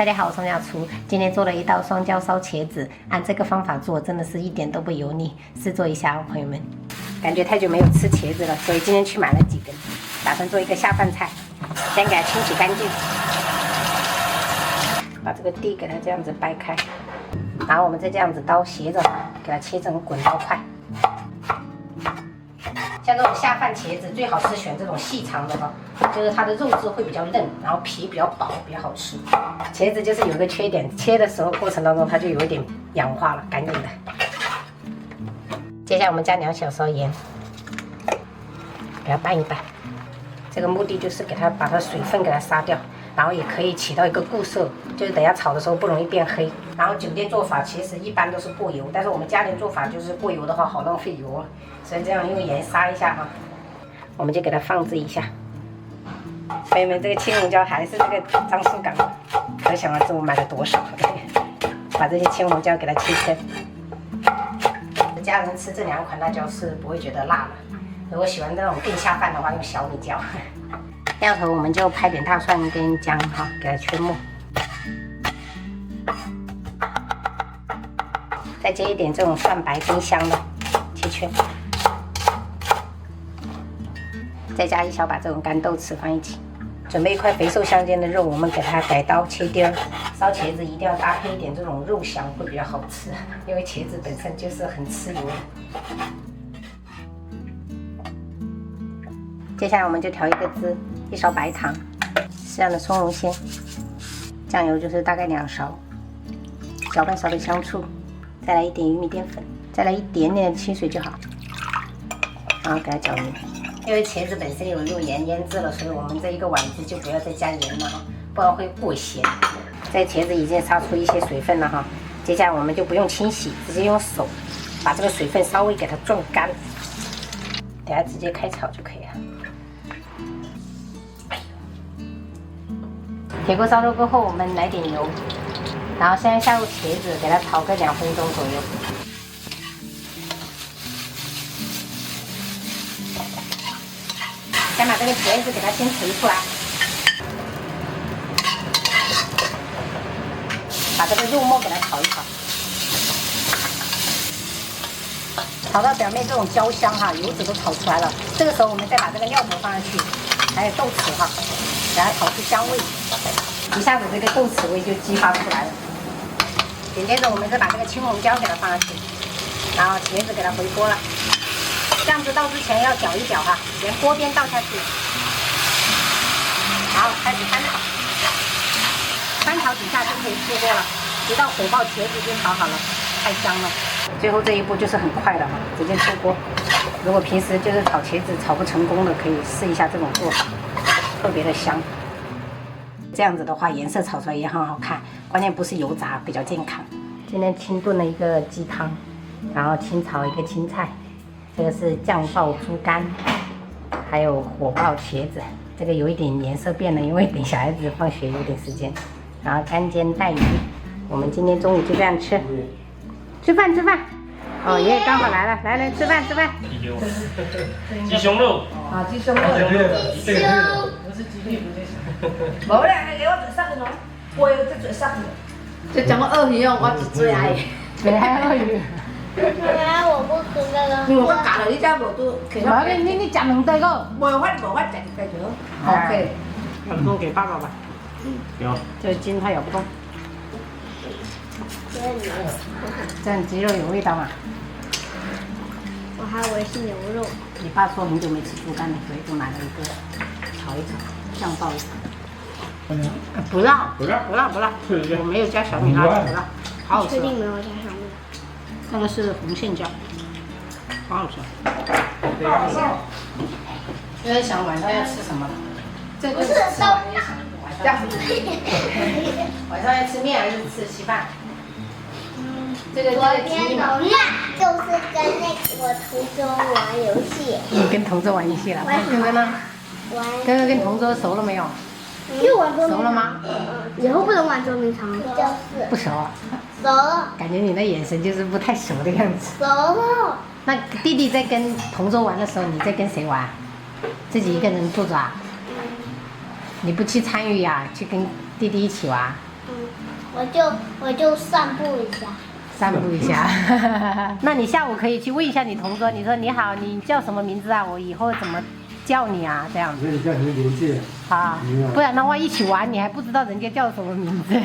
大家好，我是宋小厨，今天做了一道双椒烧茄子，按这个方法做，真的是一点都不油腻，试做一下哦，朋友们。感觉太久没有吃茄子了，所以今天去买了几根，打算做一个下饭菜。先给它清洗干净，把这个蒂给它这样子掰开，然后我们再这样子刀斜着给它切成滚刀块。像这种下饭茄子，最好是选这种细长的哈，就是它的肉质会比较嫩，然后皮比较薄，比较好吃。茄子就是有一个缺点，切的时候过程当中它就有一点氧化了，干硬的。接下来我们加2小勺盐，给它拌一拌。这个目的就是给它把它水分给它杀掉，然后也可以起到一个固色，就是等下炒的时候不容易变黑。然后酒店做法其实一般都是过油，但是我们家庭做法就是过油的话好浪费油啊，所以这样用盐杀一下哈，我们就给它放置一下。朋友们，这个青红椒还是这个张树港的，可想而知我买了多少。把这些青红椒给它切切。家人吃这2款辣椒是不会觉得辣了。如果喜欢这种更下饭的话，用小米椒。料头我们就拍点大蒜跟姜哈，给它圈末。再接一点这种蒜白跟香的，切圈。再加1小把这种干豆豉放一起。准备一块肥瘦相间的肉，我们给它改刀切丁儿。烧茄子一定要搭配一点这种肉香，会比较好吃，因为茄子本身就是很吃油的。接下来我们就调一个汁，1勺白糖，适量的葱蓉鲜，酱油就是大概2勺，搅拌勺的香醋，再来一点玉米淀粉，再来一点点的清水就好，然后给它搅匀。因为茄子本身有用盐腌制了，所以我们这一个碗子就不要再加盐了哈，不然会过咸。这茄子已经杀出一些水分了哈，接下来我们就不用清洗，直接用手把这个水分稍微给它撞干，等下直接开炒就可以了。铁锅烧热过后，我们来点油，然后先下入茄子，给它炒个2分钟左右。先把这个茄子给它先盛出来，把这个肉末给它炒一炒，炒到表面这种焦香哈，油脂都炒出来了。这个时候我们再把这个料头放上去，还有豆豉哈，给它炒出香味，一下子这个豆豉味就激发出来了。紧接着我们再把这个青红椒给它放上去，然后茄子给它回锅了。酱汁倒之前要搅一搅哈，连锅边倒下去，然后开始翻炒，翻炒几下就可以出锅了，直到火爆，茄子就炒好了，太香了。最后这一步就是很快的哈，直接出锅。如果平时就是炒茄子炒不成功的，可以试一下这种做法，特别的香。这样子的话，颜色炒出来也很好看，关键不是油炸，比较健康。今天清炖了一个鸡汤，然后清炒一个青菜。这个是酱爆猪肝，还有火爆茄子，这个有一点颜色变了，因为等小孩子放学有点时间。然后干煎带鱼，我们今天中午就这样吃。吃饭吃饭。哦，爷爷刚好来了，来吃饭吃饭。鸡胸肉。啊，鸡胸肉。这个不是鸡屁股这些。无咧，给我做啥个喏？我有在做啥个？就讲个鳄鱼哦，我最爱。最爱鳄鱼。妈，我不吃这个。因为我教了你家无都，其實冇你食2對個。無法食繼續。OK。有空給爸爸吧。有。这个筋它有空。这样鸡肉有味道嘛？我还以为是牛肉。你爸说很久没吃猪肝了，所以就买了一个，炒一炒，酱爆一炒。不辣，不辣，我没有加小米辣，不辣，好好吃。确定没有加上面？那个是红线椒，好好吃。因为想晚上要吃什么了，这个吃完也想晚上晚上要吃面还是吃稀饭？这个我天哪，就是跟那我同桌玩游戏。你跟同桌玩游戏了？哥哥呢？哥哥跟同桌熟了没有？又玩捉迷藏。熟了吗？以后不能玩捉迷藏。就是。不熟啊。熟了。感觉你的眼神就是不太熟的样子。熟了。那弟弟在跟同桌玩的时候，你在跟谁玩？自己一个人坐着啊？你不去参与呀？去跟弟弟一起玩？我就散步一下。散步一下。那你下午可以去问一下你同桌，你说你好，你叫什么名字啊？我以后怎么叫你啊？这样我说你叫什么名字？啊，不然的话一起玩，你还不知道人家叫什么名字。